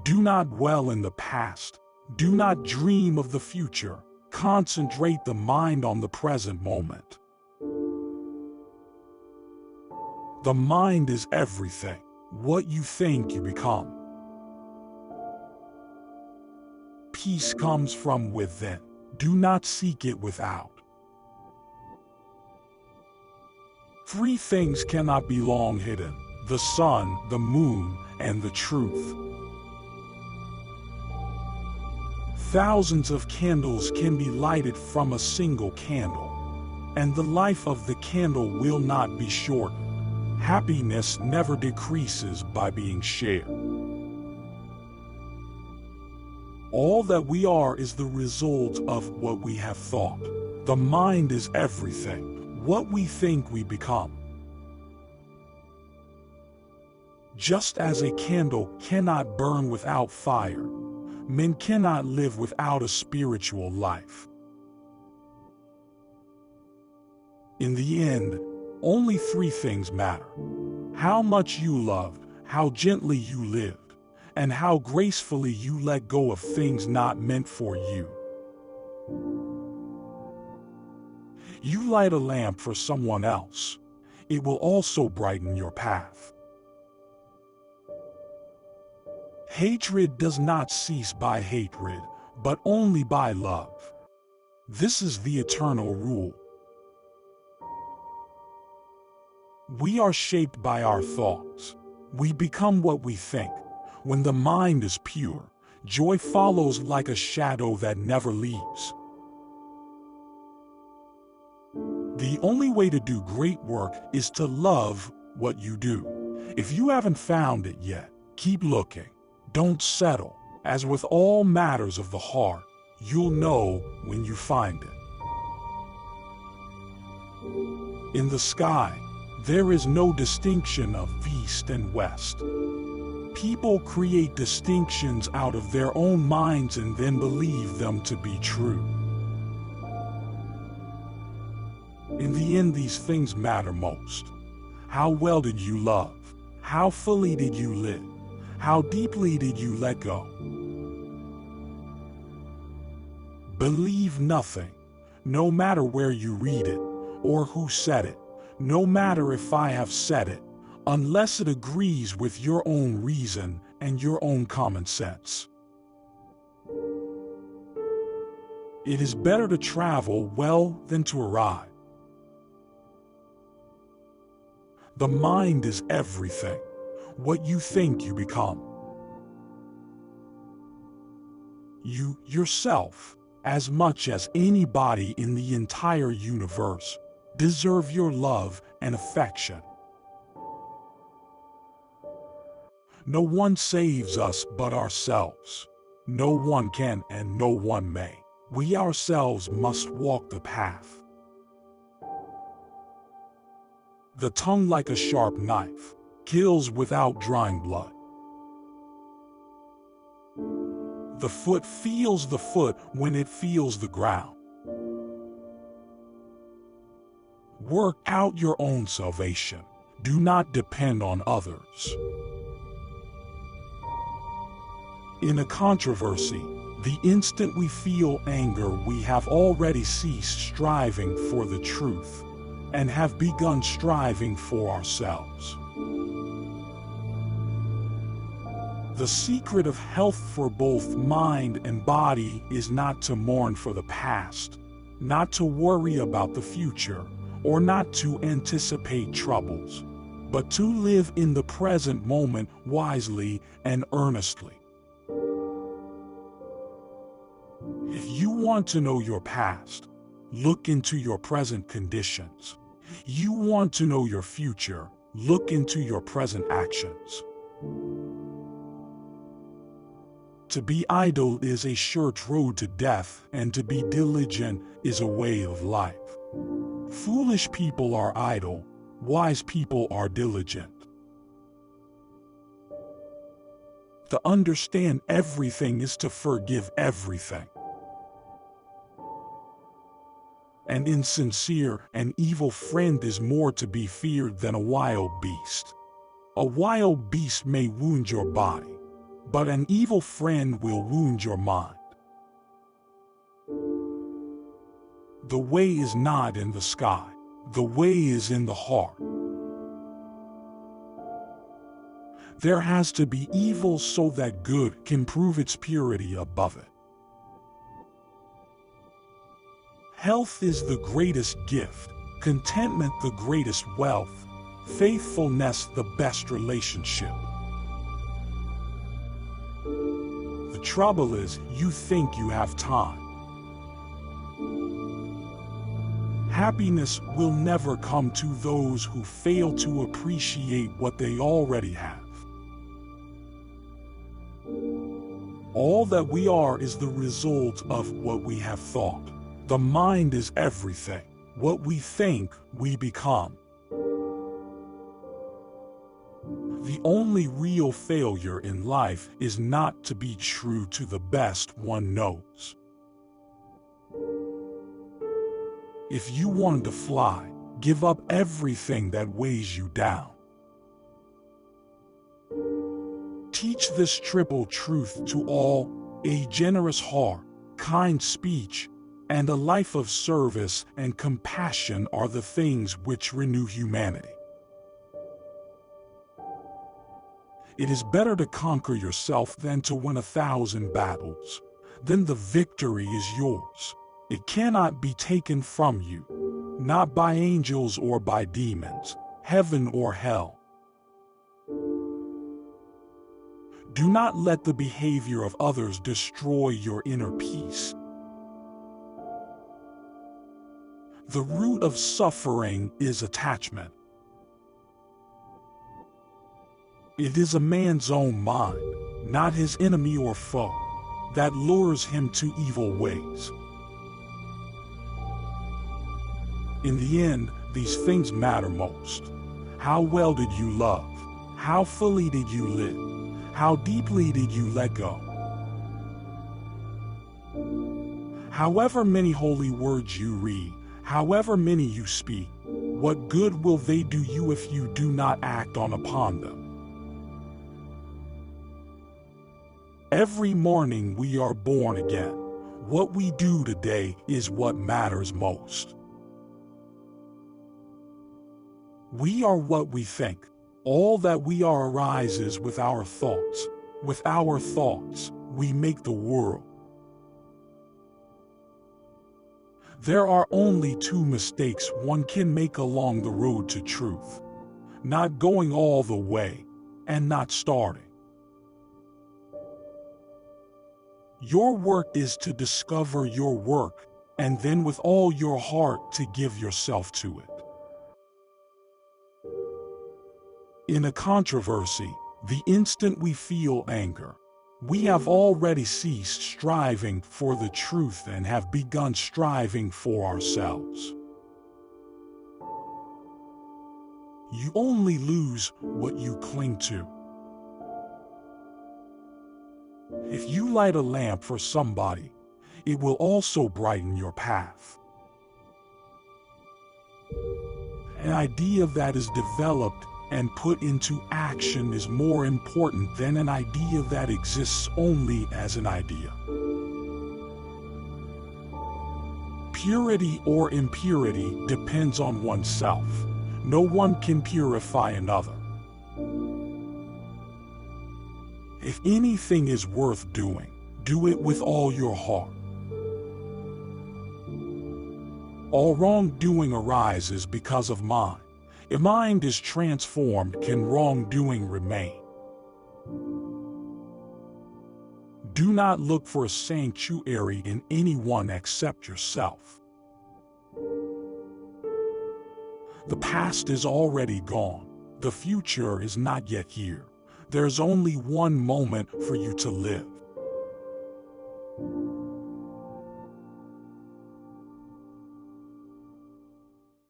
Do not dwell in the past. Do not dream of the future. Concentrate the mind on the present moment. The mind is everything. What you think, you become. Peace comes from within. Do not seek it without. Three things cannot be long hidden: the sun, the moon, and the truth. Thousands of candles can be lighted from a single candle, and the life of the candle will not be shortened. Happiness never decreases by being shared. All that we are is the result of what we have thought. The mind is everything. What we think, we become. Just as a candle cannot burn without fire, men cannot live without a spiritual life. In the end, only three things matter: how much you loved, how gently you lived, and how gracefully you let go of things not meant for you. You light a lamp for someone else. It will also brighten your path. Hatred does not cease by hatred, but only by love. This is the eternal rule. We are shaped by our thoughts. We become what we think. When the mind is pure, joy follows like a shadow that never leaves. The only way to do great work is to love what you do. If you haven't found it yet, keep looking. Don't settle. As with all matters of the heart, you'll know when you find it. In the sky, there is no distinction of east and west. People create distinctions out of their own minds and then believe them to be true. In the end, these things matter most. How well did you love? How fully did you live? How deeply did you let go? Believe nothing, no matter where you read it or who said it, no matter if I have said it, unless it agrees with your own reason and your own common sense. It is better to travel well than to arrive. The mind is everything. What you think, you become. You, yourself, as much as anybody in the entire universe, deserve your love and affection. No one saves us but ourselves. No one can and no one may. We ourselves must walk the path. The tongue, like a sharp knife, kills without drawing blood. The foot feels the foot when it feels the ground. Work out your own salvation. Do not depend on others. In a controversy, the instant we feel anger, we have already ceased striving for the truth and have begun striving for ourselves. The secret of health for both mind and body is not to mourn for the past, not to worry about the future, or not to anticipate troubles, but to live in the present moment wisely and earnestly. If you want to know your past, look into your present conditions. You want to know your future, look into your present actions. To be idle is a sure road to death, and to be diligent is a way of life. Foolish people are idle, wise people are diligent. To understand everything is to forgive everything. An insincere and evil friend is more to be feared than a wild beast. A wild beast may wound your body, but an evil friend will wound your mind. The way is not in the sky. The way is in the heart. There has to be evil so that good can prove its purity above it. Health is the greatest gift, contentment the greatest wealth, faithfulness the best relationship. The trouble is, you think you have time. Happiness will never come to those who fail to appreciate what they already have. All that we are is the result of what we have thought. The mind is everything. What we think, we become. The only real failure in life is not to be true to the best one knows. If you want to fly, give up everything that weighs you down. Teach this triple truth to all: a generous heart, kind speech, and a life of service and compassion are the things which renew humanity. It is better to conquer yourself than to win 1,000 battles. Then the victory is yours. It cannot be taken from you, not by angels or by demons, heaven or hell. Do not let the behavior of others destroy your inner peace. The root of suffering is attachment. It is a man's own mind, not his enemy or foe, that lures him to evil ways. In the end, these things matter most. How well did you love? How fully did you live? How deeply did you let go? However many holy words you read, however many you speak, what good will they do you if you do not act upon them? Every morning we are born again. What we do today is what matters most. We are what we think. All that we are arises with our thoughts. With our thoughts, we make the world. There are only two mistakes one can make along the road to truth: not going all the way and not starting. Your work is to discover your work, and then with all your heart to give yourself to it. In a controversy, the instant we feel anger, we have already ceased striving for the truth and have begun striving for ourselves. You only lose what you cling to. If you light a lamp for somebody, it will also brighten your path. An idea that is developed and put into action is more important than an idea that exists only as an idea. Purity or impurity depends on oneself. No one can purify another. If anything is worth doing, do it with all your heart. All wrongdoing arises because of mind. If mind is transformed, can wrongdoing remain? Do not look for a sanctuary in anyone except yourself. The past is already gone. The future is not yet here. There's only one moment for you to live.